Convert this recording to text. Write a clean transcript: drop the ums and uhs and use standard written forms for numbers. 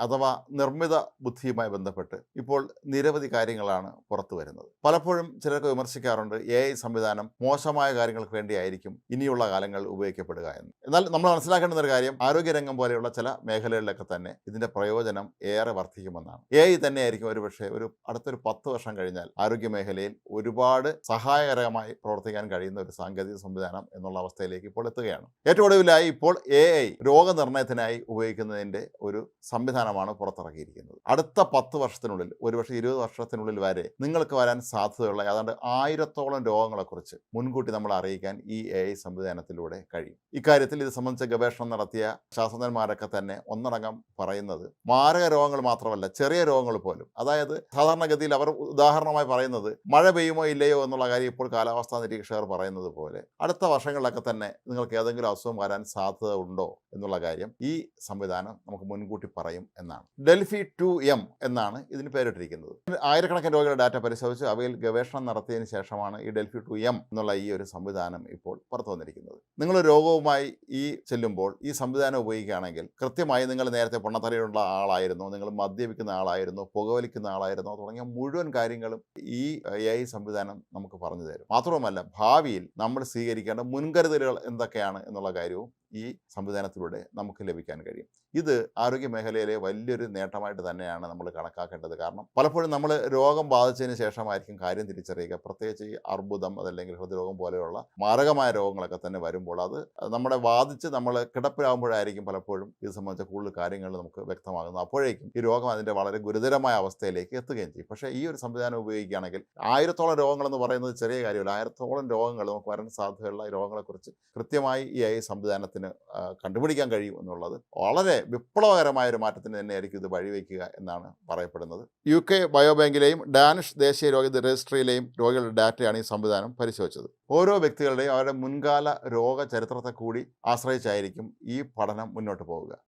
അഥവാ നിർമ്മിത ബുദ്ധിയുമായി ബന്ധപ്പെട്ട് ഇപ്പോൾ നിരവധി കാര്യങ്ങളാണ് പുറത്തു വരുന്നത്. പലപ്പോഴും ചിലർക്ക് വിമർശിക്കാറുണ്ട് സംവിധാനം മോശമായ കാര്യങ്ങൾക്ക് വേണ്ടിയായിരിക്കും ഇനിയുള്ള കാലങ്ങൾ ഉപയോഗിക്കപ്പെടുക എന്ന്. എന്നാൽ നമ്മൾ മനസ്സിലാക്കേണ്ടുന്ന ഒരു കാര്യം, ആരോഗ്യരംഗം പോലെയുള്ള ചില മേഖലകളിലൊക്കെ തന്നെ ഇതിന്റെ പ്രയോജനം ഏറെ വർദ്ധിക്കുമെന്നാണ്. തന്നെയായിരിക്കും ഒരുപക്ഷെ അടുത്തൊരു 10 വർഷം കഴിഞ്ഞാൽ ആരോഗ്യ മേഖലയിൽ ഒരുപാട് സഹായകരമായി പ്രവർത്തിക്കാൻ കഴിയുന്ന ഒരു സാങ്കേതിക സംവിധാനം എന്നുള്ള അവസ്ഥയിലേക്ക് ഇപ്പോൾ എത്തുകയാണ്. ഏറ്റവും ഒടുവിലായി ഇപ്പോൾ രോഗനിർണയത്തിനായി ഉപയോഗിക്കുന്നതിന്റെ ഒരു സംവിധാനമാണ് പുറത്തിറക്കിയിരിക്കുന്നത്. അടുത്ത 10 വർഷത്തിനുള്ളിൽ, ഒരുപക്ഷെ 20 വർഷത്തിനുള്ളിൽ വരെ നിങ്ങൾക്ക് വരാൻ സാധ്യതയുള്ള ഏതാണ്ട് 1000-ഓളം രോഗങ്ങളെക്കുറിച്ച് മുൻകൂട്ടി നമ്മൾ അറിയിക്കാൻ ഈ സംവിധാനത്തിലൂടെ കഴിയും. ഇക്കാര്യത്തിൽ ഇത് സംബന്ധിച്ച ഗവേഷണം നടത്തിയ ശാസ്ത്രജ്ഞന്മാരൊക്കെ തന്നെ ഒന്നടങ്കം പറയുന്നത് മാരക രോഗങ്ങൾ മാത്രമല്ല, ചെറിയ രോഗങ്ങൾ പോലും, അതായത് സാധാരണഗതിയിൽ അവർ ഉദാഹരണമായി പറയുന്നത് മഴ പെയ്യുമോ ഇല്ലയോ എന്നുള്ള കാര്യം ഇപ്പോൾ കാലാവസ്ഥാ നിരീക്ഷകർ പറയുന്നത് പോലെ അടുത്ത വർഷങ്ങളിലൊക്കെ തന്നെ നിങ്ങൾക്ക് ഏതെങ്കിലും അസുഖം വരാൻ സാധ്യത ഉണ്ടോ എന്നുള്ള കാര്യം ഈ സംവിധാനം നമുക്ക് മുൻകൂട്ടി പറയും എന്നാണ്. ഡെൽഫി 2M എന്നാണ് ഇതിന് പേരിട്ടിരിക്കുന്നത്. ആയിരക്കണക്കിന് രോഗികളുടെ ഡാറ്റ പരിശോധിച്ച് അവയിൽ ഗവേഷണം നടത്തിയതിന് ശേഷമാണ് ഈ ഡെൽഫി 2M എന്നുള്ള ഈ ഒരു സംവിധാനം ഇപ്പോൾ പുറത്തു വന്നിരിക്കുന്നത്. നിങ്ങൾ രോഗവുമായി ചെല്ലുമ്പോൾ ഈ സംവിധാനം ഉപയോഗിക്കുകയാണെങ്കിൽ കൃത്യമായി നിങ്ങൾ നേരത്തെ പൊണ്ണത്തലയുള്ള ആളായിരുന്നോ, നിങ്ങൾ മദ്യപിക്കുന്ന ആളായിരുന്നോ, പുകവലിക്കുന്ന ആളായിരുന്നോ തുടങ്ങിയ മുഴുവൻ കാര്യങ്ങളും ഈ സംവിധാനം നമുക്ക് പറഞ്ഞു തരും. മാത്രവുമല്ല, ഭാവിയിൽ നമ്മൾ സ്വീകരിക്കേണ്ട മുൻകരുതലുകൾ എന്തൊക്കെയാണ് എന്നുള്ള കാര്യവും ഈ സംവിധാനത്തിലൂടെ നമുക്ക് ലഭിക്കാൻ കഴിയും. ഇത് ആരോഗ്യ മേഖലയിലെ വലിയൊരു നേട്ടമായിട്ട് തന്നെയാണ് നമ്മൾ കണക്കാക്കേണ്ടത്. കാരണം പലപ്പോഴും നമ്മൾ രോഗം ബാധിച്ചതിന് ശേഷമായിരിക്കും കാര്യം തിരിച്ചറിയുക. പ്രത്യേകിച്ച് ഈ അർബുദം, അതല്ലെങ്കിൽ ഹൃദ്രോഗം പോലെയുള്ള മാരകമായ രോഗങ്ങളൊക്കെ തന്നെ വരുമ്പോൾ അത് നമ്മളെ ബാധിച്ച് നമ്മൾ കിടപ്പിലാകുമ്പോഴായിരിക്കും പലപ്പോഴും ഇത് സംബന്ധിച്ച കൂടുതൽ കാര്യങ്ങൾ നമുക്ക് വ്യക്തമാകുന്നത്. അപ്പോഴേക്കും ഈ രോഗം അതിൻ്റെ വളരെ ഗുരുതരമായ അവസ്ഥയിലേക്ക് എത്തുകയും ചെയ്യും. പക്ഷേ ഈ ഒരു സംവിധാനം ഉപയോഗിക്കുകയാണെങ്കിൽ 1000-ഓളം രോഗങ്ങളെന്ന് പറയുന്നത് ചെറിയ കാര്യമല്ല. 1000-ഓളം രോഗങ്ങൾ, നമുക്ക് വരാൻ സാധ്യതയുള്ള രോഗങ്ങളെക്കുറിച്ച് കൃത്യമായി ഈ സംവിധാനത്തിന് കണ്ടുപിടിക്കാൻ കഴിയും എന്നുള്ളത് വളരെ വിപ്ലവകരമായ ഒരു മാറ്റത്തിന് തന്നെയായിരിക്കും ഇത് വഴിവെക്കുക എന്നാണ് പറയപ്പെടുന്നത്. UK ബയോബാങ്കിലെയും ഡാനിഷ് ദേശീയ രോഗ രജിസ്ട്രിയിലെയും രോഗികളുടെ ഡാറ്റയാണ് ഈ സംവിധാനം പരിശോധിച്ചത്. ഓരോ വ്യക്തികളുടെയും അവരുടെ മുൻകാല രോഗ ചരിത്രത്തെ കൂടി ആശ്രയിച്ചായിരിക്കും ഈ പഠനം മുന്നോട്ട് പോവുക.